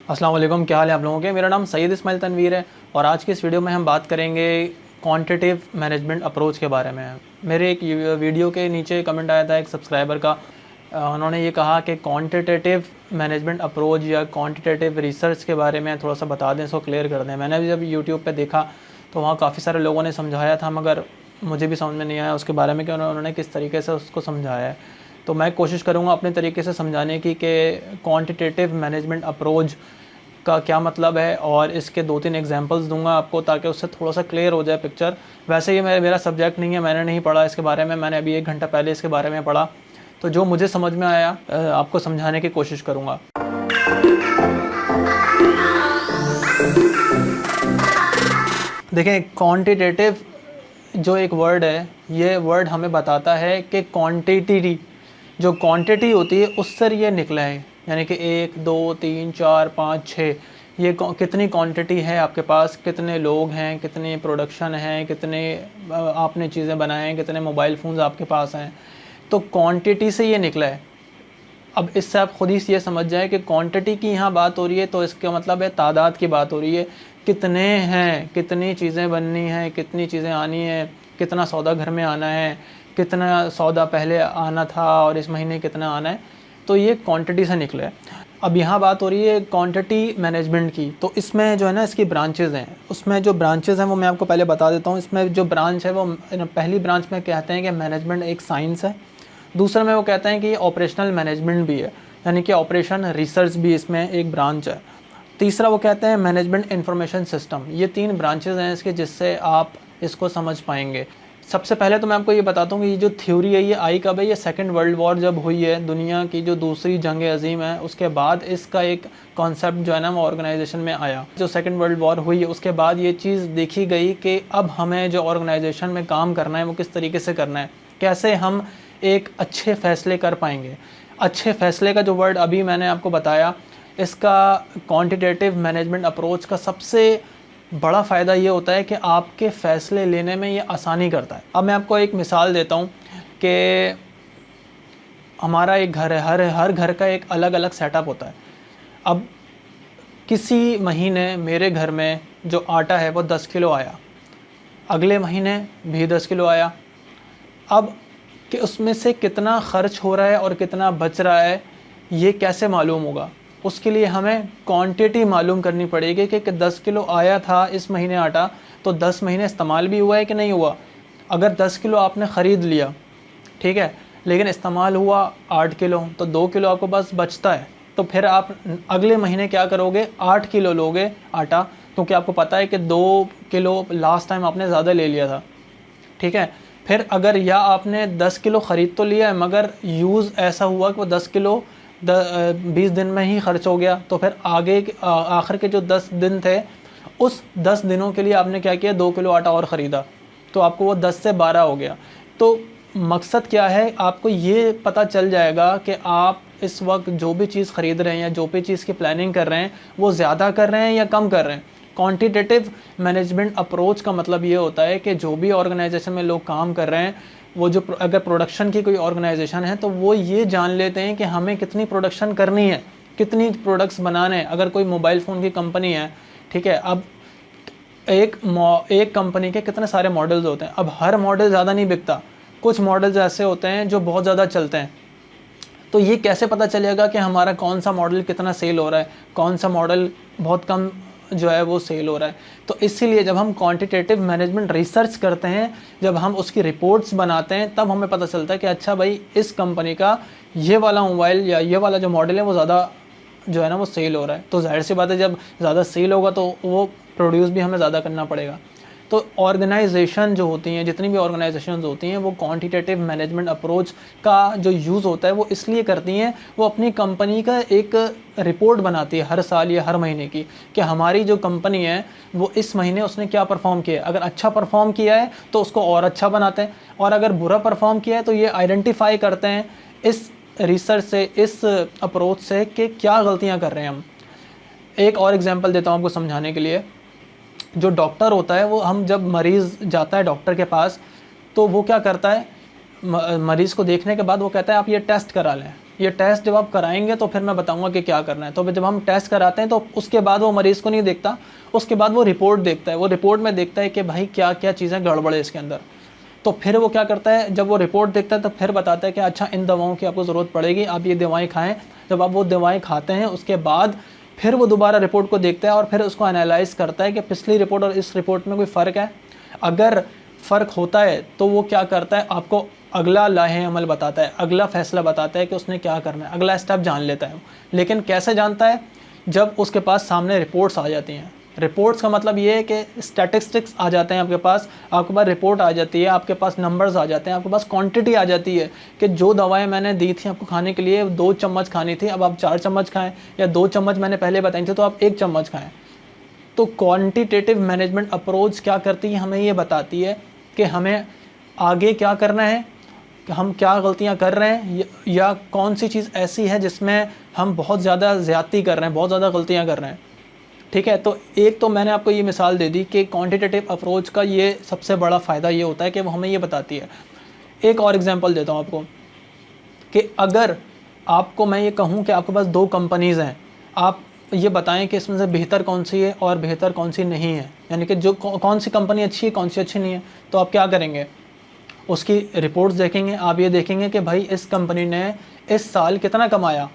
अस्सलाम वालेकुम, क्या हाल है आप लोगों के। मेरा नाम सैयद इस्माइल तनवीर है और आज की इस वीडियो में हम बात करेंगे क्वांटिटेटिव मैनेजमेंट अप्रोच के बारे में। मेरे एक वीडियो के नीचे कमेंट आया था एक सब्सक्राइबर का, उन्होंने ये कहा कि क्वांटिटेटिव मैनेजमेंट अप्रोच या क्वांटिटेटिव रिसर्च के बारे में थोड़ा सा बता दें, इसको क्लियर कर दें। मैंने भी जब यूट्यूब पे देखा तो वहाँ काफ़ी सारे लोगों ने समझाया था, मगर मुझे भी समझ में नहीं आया उसके बारे में कि उन्होंने किस तरीके से उसको समझाया है। तो मैं कोशिश करूँगा अपने तरीके से समझाने की कि क्वांटिटेटिव मैनेजमेंट अप्रोच का क्या मतलब है, और इसके 2-3 एग्जांपल्स दूंगा आपको ताकि उससे थोड़ा सा क्लियर हो जाए पिक्चर। वैसे ये मेरा सब्जेक्ट नहीं है, मैंने नहीं पढ़ा इसके बारे में, मैंने अभी 1 घंटा पहले इसके बारे में पढ़ा, तो जो मुझे समझ में आया आपको समझाने की कोशिश करूँगा। देखें, क्वांटिटेटिव जो एक वर्ड है, ये वर्ड हमें बताता है कि क्वांटिटी, जो क्वांटिटी होती है उससे ये निकला है, यानी कि 1 2 3 4 5 6 ये कितनी क्वांटिटी है आपके पास, कितने लोग हैं, कितनी प्रोडक्शन है, कितने आपने चीज़ें बनाए हैं, कितने मोबाइल फ़ोन्स आपके पास हैं, तो क्वांटिटी से ये निकला है। अब इससे आप ख़ुद ही ये समझ जाए कि क्वांटिटी की यहाँ बात हो रही है तो इसका मतलब है तादाद की बात हो रही है, कितने हैं, कितनी चीज़ें बननी हैं, कितनी चीज़ें आनी हैं, कितना सौदा घर में आना है, कितना सौदा पहले आना था और इस महीने कितना आना है, तो ये क्वांटिटी से निकला है। अब यहाँ बात हो रही है क्वांटिटी मैनेजमेंट की, तो इसमें जो है ना इसकी ब्रांचेज़ हैं, उसमें जो ब्रांचेज़ हैं वो मैं आपको पहले बता देता हूँ। इसमें जो ब्रांच है वो पहली ब्रांच में कहते हैं कि मैनेजमेंट एक साइंस है, दूसरा में वो कहते हैं कि ऑपरेशनल मैनेजमेंट भी है, यानी कि ऑपरेशन रिसर्च भी इसमें एक ब्रांच है। तीसरा वो कहते हैं मैनेजमेंट इंफॉर्मेशन सिस्टम। ये 3 ब्रांचेज़ हैं इसके, जिससे आप इसको समझ पाएंगे। सबसे पहले तो मैं आपको ये बताता हूँ कि ये जो थ्योरी है ये आई कब है। ये सेकंड वर्ल्ड वॉर जब हुई है, दुनिया की जो दूसरी जंग अजीम है, उसके बाद इसका एक कॉन्सेप्ट जो है ना वो ऑर्गेनाइजेशन में आया। जो सेकंड वर्ल्ड वॉर हुई है उसके बाद ये चीज़ देखी गई कि अब हमें जो ऑर्गेनाइजेशन में काम करना है वो किस तरीके से करना है, कैसे हम एक अच्छे फ़ैसले कर पाएंगे। अच्छे फ़ैसले का जो वर्ड अभी मैंने आपको बताया, इसका क्वांटिटेटिव मैनेजमेंट अप्रोच का सबसे बड़ा फ़ायदा ये होता है कि आपके फ़ैसले लेने में ये आसानी करता है। अब मैं आपको एक मिसाल देता हूँ कि हमारा एक घर है, हर घर का एक अलग अलग सेटअप होता है। अब किसी महीने मेरे घर में जो आटा है वो 10 किलो आया, अगले महीने भी 10 किलो आया। अब कि उसमें से कितना ख़र्च हो रहा है और कितना बच रहा है ये कैसे मालूम होगा, उसके लिए हमें क्वांटिटी मालूम करनी पड़ेगी कि 10 किलो आया था इस महीने आटा, तो 10 महीने इस्तेमाल भी हुआ है कि नहीं हुआ। अगर 10 किलो आपने ख़रीद लिया, ठीक है, लेकिन इस्तेमाल हुआ 8 किलो, तो 2 किलो आपको बस बचता है, तो फिर आप अगले महीने क्या करोगे, 8 किलो लोगे आटा, क्योंकि आपको पता है कि 2 किलो लास्ट टाइम आपने ज़्यादा ले लिया था, ठीक है। फिर अगर या आपने 10 किलो ख़रीद तो लिया है, मगर यूज़ ऐसा हुआ कि वो 10 किलो 20 दिन में ही ख़र्च हो गया, तो फिर आगे आखिर के जो 10 दिन थे उस 10 दिनों के लिए आपने क्या किया, 2 किलो आटा और ख़रीदा, तो आपको वो 10 से 12 हो गया। तो मकसद क्या है, आपको ये पता चल जाएगा कि आप इस वक्त जो भी चीज़ ख़रीद रहे हैं या जो भी चीज़ की प्लानिंग कर रहे हैं वो ज़्यादा कर रहे हैं या कम कर रहे हैं। क्वांटिटेटिव मैनेजमेंट अप्रोच का मतलब ये होता है कि जो भी ऑर्गेनाइजेशन में लोग काम कर रहे हैं, वो जो अगर प्रोडक्शन की कोई ऑर्गेनाइजेशन है तो वो ये जान लेते हैं कि हमें कितनी प्रोडक्शन करनी है, कितनी प्रोडक्ट्स बनाने हैं। अगर कोई मोबाइल फ़ोन की कंपनी है, ठीक है, अब एक कंपनी के कितने सारे मॉडल्स होते हैं। अब हर मॉडल ज़्यादा नहीं बिकता, कुछ मॉडल्स ऐसे होते हैं जो बहुत ज़्यादा चलते हैं। तो ये कैसे पता चलेगा कि हमारा कौन सा मॉडल कितना सेल हो रहा है, कौन सा मॉडल बहुत कम जो है वो सेल हो रहा है। तो इसीलिए जब हम क्वांटिटेटिव मैनेजमेंट रिसर्च करते हैं, जब हम उसकी रिपोर्ट्स बनाते हैं, तब हमें पता चलता है कि अच्छा भाई इस कंपनी का ये वाला मोबाइल या ये वाला जो मॉडल है वो ज़्यादा जो है ना वो सेल हो रहा है। तो जाहिर सी बात है जब ज़्यादा सेल होगा तो वो प्रोड्यूस भी हमें ज़्यादा करना पड़ेगा। तो ऑर्गेनाइजेशन जो होती हैं, जितनी भी ऑर्गेनाइजेशंस होती हैं, वो क्वांटिटेटिव मैनेजमेंट अप्रोच का जो यूज़ होता है वो इसलिए करती हैं, वो अपनी कंपनी का एक रिपोर्ट बनाती है हर साल या हर महीने की, कि हमारी जो कंपनी है वो इस महीने उसने क्या परफॉर्म किया है। अगर अच्छा परफॉर्म किया है तो उसको और अच्छा बनाते हैं, और अगर बुरा परफॉर्म किया है तो ये आइडेंटिफाई करते हैं इस रिसर्च से, इस अप्रोच से, कि क्या गलतियाँ कर रहे हैं हम। एक और एग्जाम्पल देता हूँ आपको समझाने के लिए। जो डॉक्टर होता है वो, हम जब मरीज़ जाता है डॉक्टर के पास तो वो क्या करता है, मरीज़ को देखने के बाद वो कहता है आप ये टेस्ट करा लें, ये टेस्ट जब आप कराएंगे तो फिर मैं बताऊंगा कि क्या करना है। तो जब हम टेस्ट कराते हैं तो उसके बाद वो मरीज़ को नहीं देखता, उसके बाद वो रिपोर्ट देखता है। वो रिपोर्ट में देखता है कि भाई क्या क्या चीज़ें गड़बड़ है इसके अंदर। तो फिर वो क्या करता है, जब वो रिपोर्ट देखता है तो फिर बताता है कि अच्छा इन दवाओं की आपको ज़रूरत पड़ेगी, आप ये दवाएँ खाएँ। जब आप वो दवाएँ खाते हैं उसके बाद फिर वो दोबारा रिपोर्ट को देखता है और फिर उसको एनालाइज़ करता है कि पिछली रिपोर्ट और इस रिपोर्ट में कोई फ़र्क है। अगर फ़र्क होता है तो वो क्या करता है, आपको अगला लाहे अमल बताता है, अगला फ़ैसला बताता है कि उसने क्या करना है, अगला स्टेप जान लेता है। लेकिन कैसे जानता है, जब उसके पास सामने रिपोर्ट्स आ जाती हैं। रिपोर्ट्स का मतलब ये है कि स्टैटिस्टिक्स आ जाते हैं आपके पास रिपोर्ट आ जाती है, आपके पास नंबर्स आ जाते हैं, आपके पास क्वांटिटी आ जाती है कि जो दवाएं मैंने दी थी आपको खाने के लिए 2 चम्मच खानी थी, अब आप 4 चम्मच खाएं, या 2 चम्मच मैंने पहले बताई थी तो आप 1 चम्मच खाएं। तो क्वांटिटेटिव मैनेजमेंट अप्रोच क्या करती है, हमें ये बताती है कि हमें आगे क्या करना है, कि हम क्या गलतियां कर रहे हैं, या कौन सी चीज़ ऐसी है जिसमें हम बहुत ज़्यादा ज़्यादती कर रहे हैं, बहुत ज़्यादा गलतियां कर रहे हैं। ठीक है, तो एक तो मैंने आपको ये मिसाल दे दी कि क्वांटिटेटिव अप्रोच का ये सबसे बड़ा फ़ायदा ये होता है कि वो हमें ये बताती है। एक और एग्जांपल देता हूँ आपको कि अगर आपको मैं ये कहूँ कि आपके पास 2 कंपनीज़ हैं, आप ये बताएं कि इसमें से बेहतर कौन सी है और बेहतर कौन सी नहीं है, यानी कि जो कौन सी कंपनी अच्छी है, कौन सी अच्छी नहीं है। तो आप क्या करेंगे, उसकी रिपोर्ट्स देखेंगे। आप ये देखेंगे कि भाई इस कंपनी ने इस साल कितना कमाया,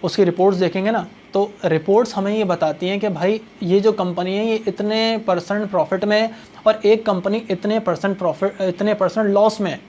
उसकी रिपोर्ट्स देखेंगे ना। तो रिपोर्ट्स हमें ये बताती हैं कि भाई ये जो कंपनी है ये इतने % प्रॉफिट में है और एक कंपनी इतने % लॉस में है।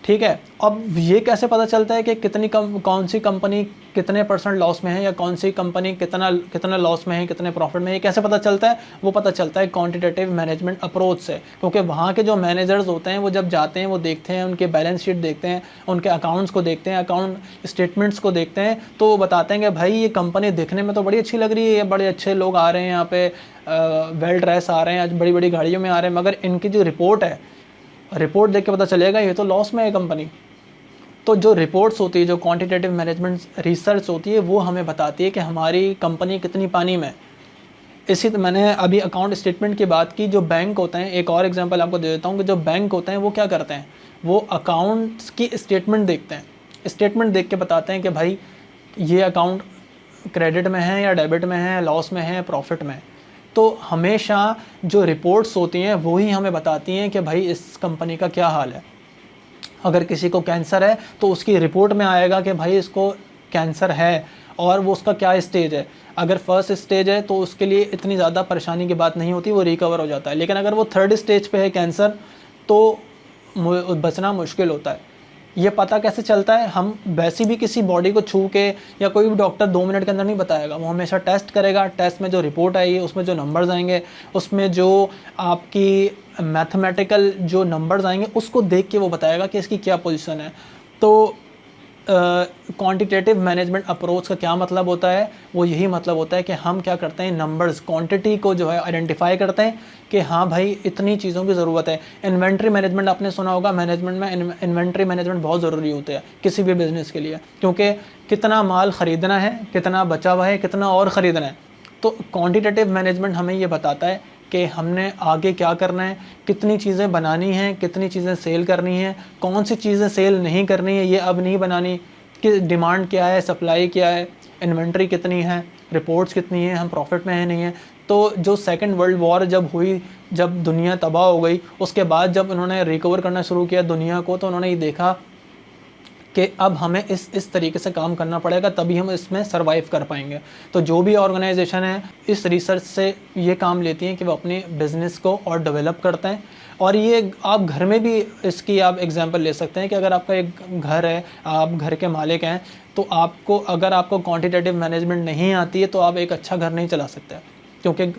ठीक है, अब ये कैसे पता चलता है कि कौन सी कंपनी कितने % लॉस में है, या कौन सी कंपनी कितना लॉस में है, कितने प्रॉफिट में है, ये कैसे पता चलता है? वो पता चलता है क्वांटिटेटिव मैनेजमेंट अप्रोच से। क्योंकि वहाँ के जो मैनेजर्स होते हैं वो जब जाते हैं वो देखते हैं, उनके बैलेंस शीट देखते हैं, उनके अकाउंट्स को देखते हैं, अकाउंट स्टेटमेंट्स को देखते हैं, तो वो बताते हैं कि भाई ये कंपनी दिखने में तो बड़ी अच्छी लग रही है, ये बड़े अच्छे लोग आ रहे हैं यहाँ पे, वेल ड्रेस आ रहे हैं, आज बड़ी बड़ी गाड़ियों में आ रहे हैं, मगर इनकी जो रिपोर्ट देख के पता चलेगा ये तो लॉस में है कंपनी। तो जो रिपोर्ट्स होती है, जो क्वांटिटेटिव मैनेजमेंट रिसर्च होती है, वो हमें बताती है कि हमारी कंपनी कितनी पानी में। इसी तो मैंने अभी अकाउंट स्टेटमेंट की बात की। जो बैंक होते हैं, एक और एग्जांपल आपको दे देता हूँ कि जो बैंक होते हैं वो क्या करते हैं, वो अकाउंट्स की स्टेटमेंट देखते हैं। स्टेटमेंट देख के बताते हैं कि भाई ये अकाउंट क्रेडिट में है या डेबिट में है, लॉस में है, प्रॉफिट में है। तो हमेशा जो रिपोर्ट्स होती हैं वही हमें बताती हैं कि भाई इस कंपनी का क्या हाल है। अगर किसी को कैंसर है तो उसकी रिपोर्ट में आएगा कि भाई इसको कैंसर है और वो उसका क्या स्टेज है। अगर फर्स्ट स्टेज है तो उसके लिए इतनी ज़्यादा परेशानी की बात नहीं होती, वो रिकवर हो जाता है। लेकिन अगर वो 3rd स्टेज पे है कैंसर, तो बचना मुश्किल होता है। ये पता कैसे चलता है, हम वैसे भी किसी बॉडी को छू के, या कोई भी डॉक्टर 2 मिनट के अंदर नहीं बताएगा, वो हमेशा टेस्ट करेगा। टेस्ट में जो रिपोर्ट आएगी, उसमें जो नंबर्स आएंगे, उसमें जो आपकी मैथमेटिकल जो नंबर्स आएंगे, उसको देख के वो बताएगा कि इसकी क्या पोजीशन है। तो क्वांटिटेटिव मैनेजमेंट अप्रोच का क्या मतलब होता है, वो यही मतलब होता है कि हम क्या करते हैं, नंबर्स, क्वांटिटी को जो है आइडेंटिफाई करते हैं कि हाँ भाई इतनी चीज़ों की ज़रूरत है। इन्वेंट्री मैनेजमेंट आपने सुना होगा, मैनेजमेंट में इन्वेंट्री मैनेजमेंट बहुत ज़रूरी होता है किसी भी बिज़नेस के लिए, क्योंकि कितना माल ख़रीदना है, कितना बचा हुआ है, कितना और ख़रीदना है। तो क्वांटिटेटिव मैनेजमेंट हमें ये बताता है कि हमने आगे क्या करना है, कितनी चीज़ें बनानी हैं, कितनी चीज़ें सेल करनी हैं, कौन सी चीज़ें सेल नहीं करनी है, ये अब नहीं बनानी, कि डिमांड क्या है, सप्लाई क्या है, इन्वेंट्री कितनी है, रिपोर्ट्स कितनी है, हम प्रॉफिट में है नहीं है। तो जो 2nd वर्ल्ड वॉर जब हुई, जब दुनिया तबाह हो गई, उसके बाद जब उन्होंने रिकवर करना शुरू किया दुनिया को, तो उन्होंने ये देखा कि अब हमें इस तरीके से काम करना पड़ेगा, तभी हम इसमें सर्वाइव कर पाएंगे। तो जो भी ऑर्गेनाइजेशन है इस रिसर्च से ये काम लेती हैं कि वो अपने बिज़नेस को और डेवलप करते हैं। और ये आप घर में भी इसकी आप एग्जांपल ले सकते हैं कि अगर आपका एक घर है, आप घर के मालिक हैं, तो अगर आपको क्वांटिटेटिव मैनेजमेंट नहीं आती है तो आप एक अच्छा घर नहीं चला सकते, क्योंकि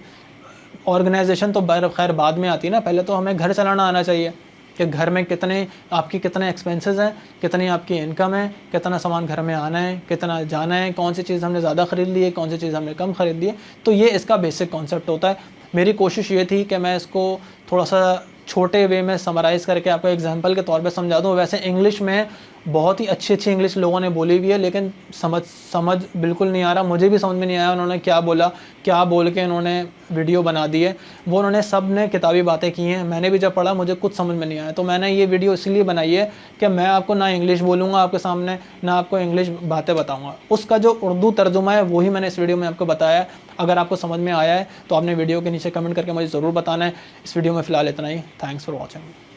ऑर्गेनाइजेशन तो खैर बाद में आती है ना, पहले तो हमें घर चलाना आना चाहिए कि घर में कितने एक्सपेंसेस हैं, कितनी आपकी इनकम है, कितना सामान घर में आना है, कितना जाना है, कौन सी चीज़ हमने ज़्यादा ख़रीद ली है, कौन सी चीज़ हमने कम ख़रीद ली है। तो ये इसका बेसिक कॉन्सेप्ट होता है। मेरी कोशिश ये थी कि मैं इसको थोड़ा सा छोटे वे में समराइज़ करके आपको एग्जांपल के तौर पे समझा दूँ। वैसे इंग्लिश में बहुत ही अच्छी अच्छी इंग्लिश लोगों ने बोली हुई है, लेकिन समझ बिल्कुल नहीं आ रहा। मुझे भी समझ में नहीं आया उन्होंने क्या बोला, क्या बोल के उन्होंने वीडियो बना दी है। वो उन्होंने सब ने किताबी बातें की हैं, मैंने भी जब पढ़ा मुझे कुछ समझ में नहीं आया। तो मैंने ये वीडियो इसलिए बनाई है कि मैं आपको ना इंग्लिश बोलूँगा आपके सामने, ना आपको इंग्लिश बातें बताऊँगा। उसका जो उर्दू तर्जुमा है वही मैंने इस वीडियो में आपको बताया है। अगर आपको समझ में आया है तो आपने वीडियो के नीचे कमेंट करके मुझे ज़रूर बताना है। इस वीडियो में फ़िलहाल इतना ही। Thanks for watching.